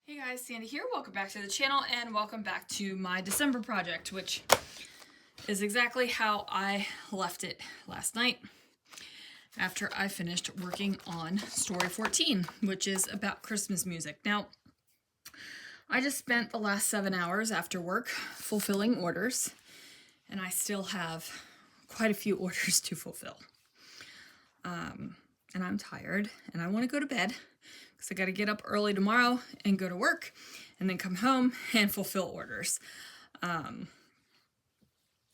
Hey guys, Sandy here. Welcome back to the channel and welcome back to my December project, which is exactly how I left it last night after I finished working on story 14, which is about Christmas music. Now, I just spent the last 7 hours after work fulfilling orders, and I still have quite a few orders to fulfill. And I'm tired and I want to go to bed because I got to get up early tomorrow and go to work and then come home and fulfill orders.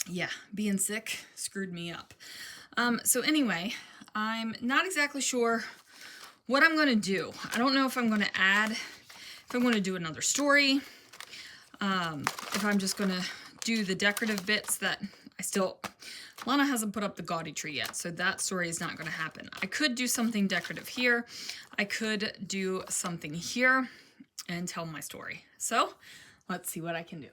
Yeah, being sick screwed me up. So anyway, I'm not exactly sure what I'm going to do. I don't know if I'm going to add, if I'm going to do another story, if I'm just going to do the decorative bits that I still... Lana hasn't put up the gaudy tree yet, so that story is not going to happen. I could do something decorative here. I could do something here and tell my story. So let's see what I can do.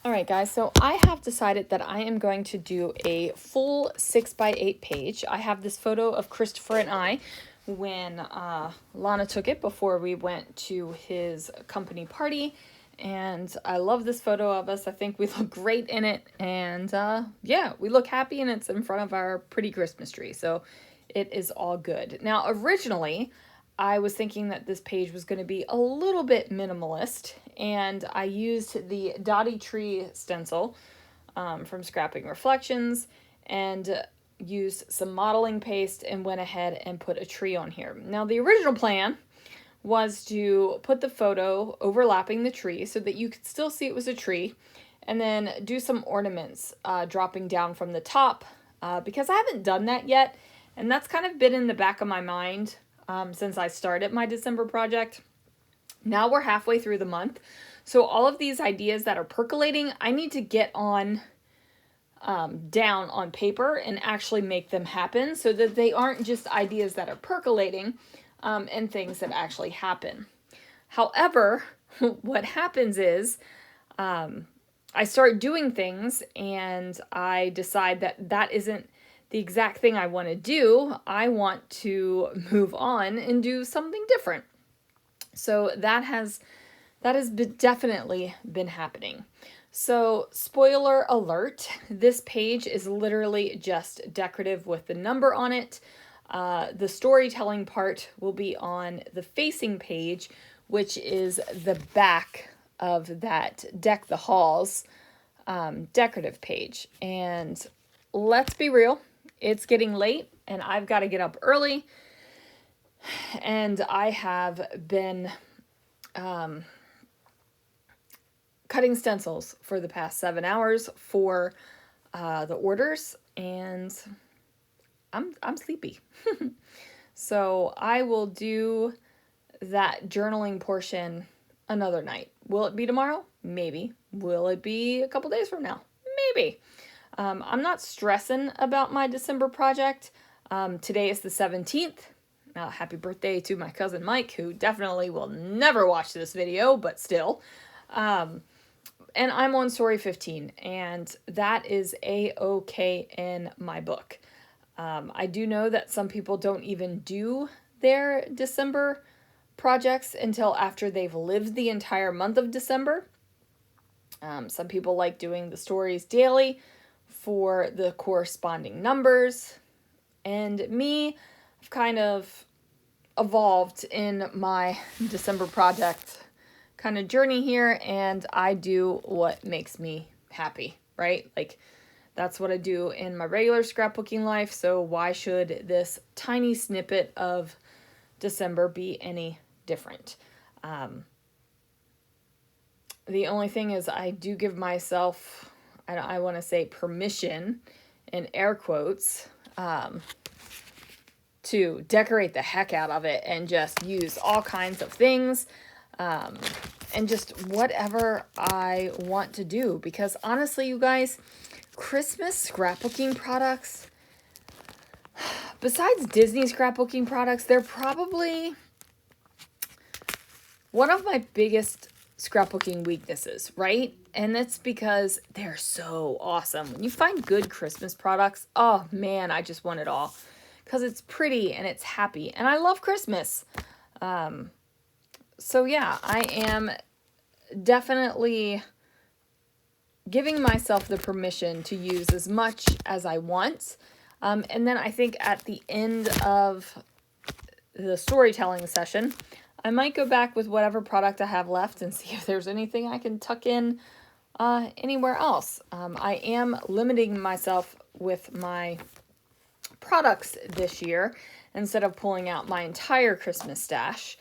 All right, guys, so I have decided that I am going to do a full 6x8 page. I have this photo of Christopher and I when Lana took it before we went to his company party. And I love this photo of us. I think we look great in it. And yeah, we look happy and it's in front of our pretty Christmas tree. So it is all good. Now, originally, I was thinking that this page was going to be a little bit minimalist. And I used the Dottie Tree stencil from Scrapping Reflections and used some modeling paste and went ahead and put a tree on here. Now, the original plan was to put the photo overlapping the tree so that you could still see it was a tree, and then do some ornaments dropping down from the top because I haven't done that yet, and that's kind of been in the back of my mind since I started my December project. Now we're halfway through the month, so all of these ideas that are percolating, I need to get on down on paper and actually make them happen so that they aren't just ideas that are percolating, and things that actually happen. However, what happens is I start doing things and I decide that that isn't the exact thing I want to do. I want to move on and do something different. So that has definitely been happening. So spoiler alert, this page is literally just decorative with the number on it. The storytelling part will be on the facing page, which is the back of that Deck the Halls decorative page. And let's be real, it's getting late and I've got to get up early. And I have been cutting stencils for the past 7 hours for the orders, and I'm sleepy. So I will do that journaling portion another night. Will it be tomorrow? Maybe. Will it be a couple days from now? Maybe. I'm not stressing about my December project. Today is the 17th. Happy birthday to my cousin Mike, who definitely will never watch this video, but still. And I'm on story 15, and that is A-okay in my book. I do know that some people don't even do their December projects until after they've lived the entire month of December. Some people like doing the stories daily for the corresponding numbers. And me, I've kind of evolved in my December project kind of journey here, and I do what makes me happy, right? Like, that's what I do in my regular scrapbooking life, so why should this tiny snippet of December be any different? The only thing is I do give myself, I want to say permission, in air quotes, to decorate the heck out of it and just use all kinds of things, and just whatever I want to do. Because honestly, you guys, Christmas scrapbooking products, besides Disney scrapbooking products, they're probably one of my biggest scrapbooking weaknesses, right? And that's because they're so awesome. When you find good Christmas products, oh man, I just want it all. Because it's pretty and it's happy. And I love Christmas. So yeah, I am definitely giving myself the permission to use as much as I want. And then I think at the end of the storytelling session, I might go back with whatever product I have left and see if there's anything I can tuck in anywhere else. I am limiting myself with my products this year instead of pulling out my entire Christmas stash.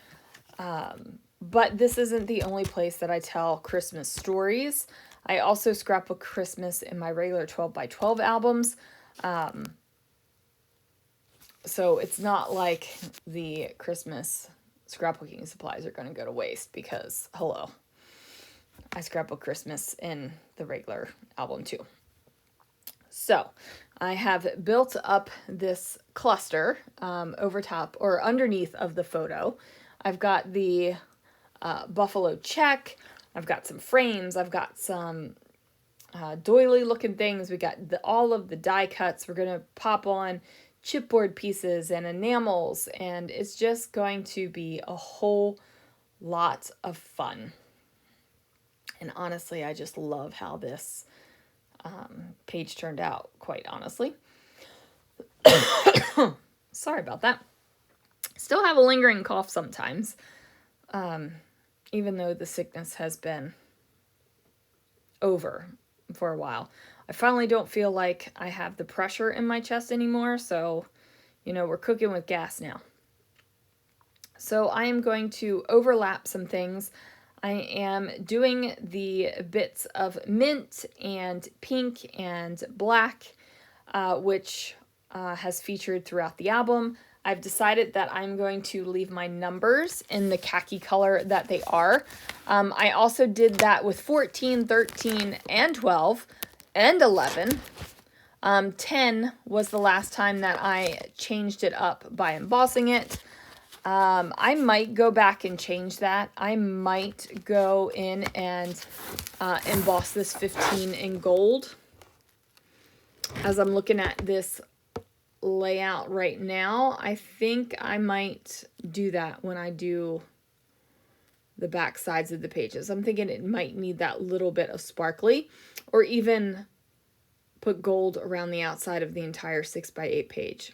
But this isn't the only place that I tell Christmas stories. I also scrapbook Christmas in my regular 12 by 12 albums. So it's not like the Christmas scrapbooking supplies are going to go to waste because, hello, I scrapbook Christmas in the regular album too. So I have built up this cluster over top or underneath of the photo. I've got the buffalo check. I've got some frames. I've got some doily looking things. We got all of the die cuts. We're going to pop on chipboard pieces and enamels, and it's just going to be a whole lot of fun. And honestly, I just love how this page turned out, quite honestly. Sorry about that. Still have a lingering cough sometimes, even though the sickness has been over for a while. I finally don't feel like I have the pressure in my chest anymore, so, you know, we're cooking with gas now. So I am going to overlap some things. I am doing the bits of mint and pink and black, which has featured throughout the album. I've decided that I'm going to leave my numbers in the khaki color that they are. I also did that with 14, 13, and 12, and 11. 10 was the last time that I changed it up by embossing it. I might go back and change that. I might go in and emboss this 15 in gold. As I'm looking at this layout right now, I think I might do that when I do the back sides of the pages. I'm thinking it might need that little bit of sparkly, or even put gold around the outside of the entire 6x8 page.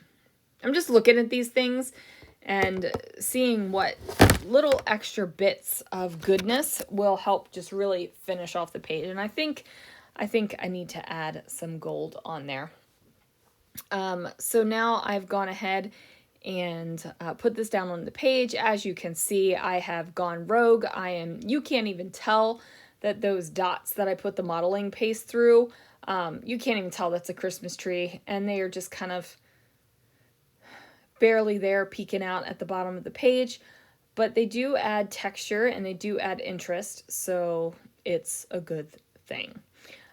I'm just looking at these things and seeing what little extra bits of goodness will help just really finish off the page. And I think I need to add some gold on there. So now I've gone ahead and put this down on the page. As you can see, I have gone rogue. You can't even tell that those dots that I put the modeling paste through, you can't even tell that's a Christmas tree, and they are just kind of barely there peeking out at the bottom of the page, but they do add texture and they do add interest, so it's a good thing.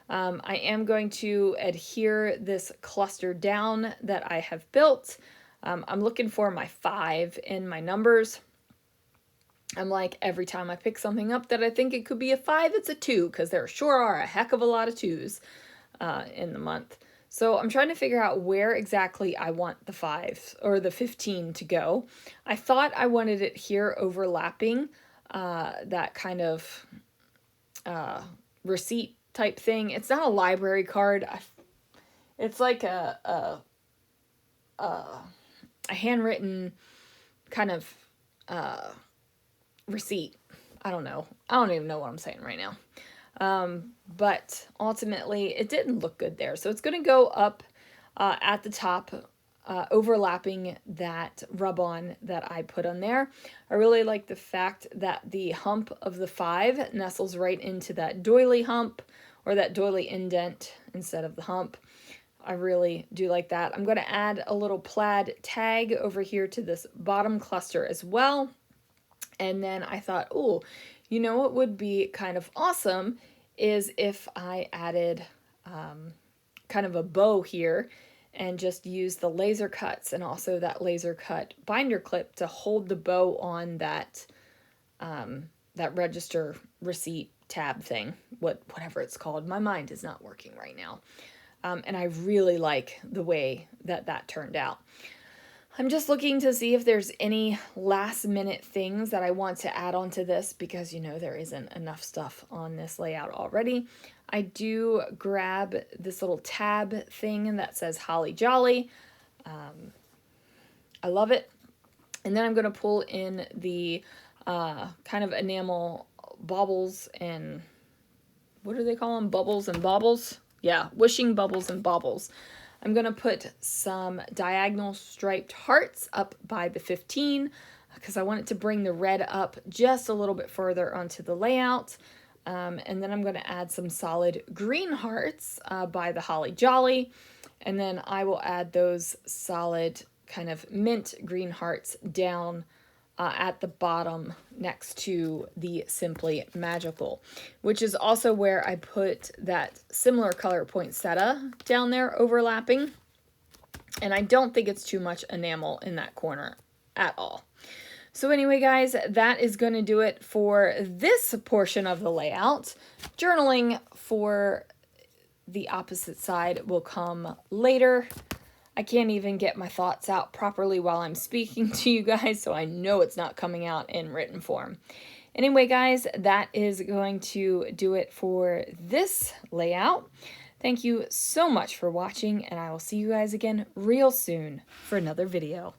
I am going to adhere this cluster down that I have built. I'm looking for my 5 in my numbers. I'm like, every time I pick something up that I think it could be a 5, it's a 2, because there sure are a heck of a lot of 2s in the month. So I'm trying to figure out where exactly I want the 5 or the 15 to go. I thought I wanted it here overlapping that kind of receipt type thing. It's not a library card. It's like a handwritten kind of receipt. I don't know. I don't even know what I'm saying right now. But ultimately it didn't look good there. So it's going to go up at the top, overlapping that rub-on that I put on there. I really like the fact that the hump of the 5 nestles right into that doily hump, or that doily indent instead of the hump. I really do like that. I'm going to add a little plaid tag over here to this bottom cluster as well. And then I thought, oh, you know what would be kind of awesome is if I added kind of a bow here and just use the laser cuts and also that laser cut binder clip to hold the bow on that that register receipt tab thing, whatever it's called. My mind is not working right now. And I really like the way that turned out. I'm just looking to see if there's any last minute things that I want to add onto this because, you know, there isn't enough stuff on this layout already. I do grab this little tab thing that says Holly Jolly. I love it. And then I'm going to pull in the kind of enamel baubles and what do they call them? Bubbles and baubles? Yeah, wishing bubbles and baubles. I'm going to put some diagonal striped hearts up by the 15 because I want it to bring the red up just a little bit further onto the layout. And then I'm going to add some solid green hearts by the Holly Jolly. And then I will add those solid kind of mint green hearts down at the bottom next to the Simply Magical, which is also where I put that similar color poinsettia down there overlapping. And I don't think it's too much enamel in that corner at all. So anyway, guys, that is going to do it for this portion of the layout. Journaling for the opposite side will come later. I can't even get my thoughts out properly while I'm speaking to you guys, so I know it's not coming out in written form. Anyway, guys, that is going to do it for this layout. Thank you so much for watching, and I will see you guys again real soon for another video.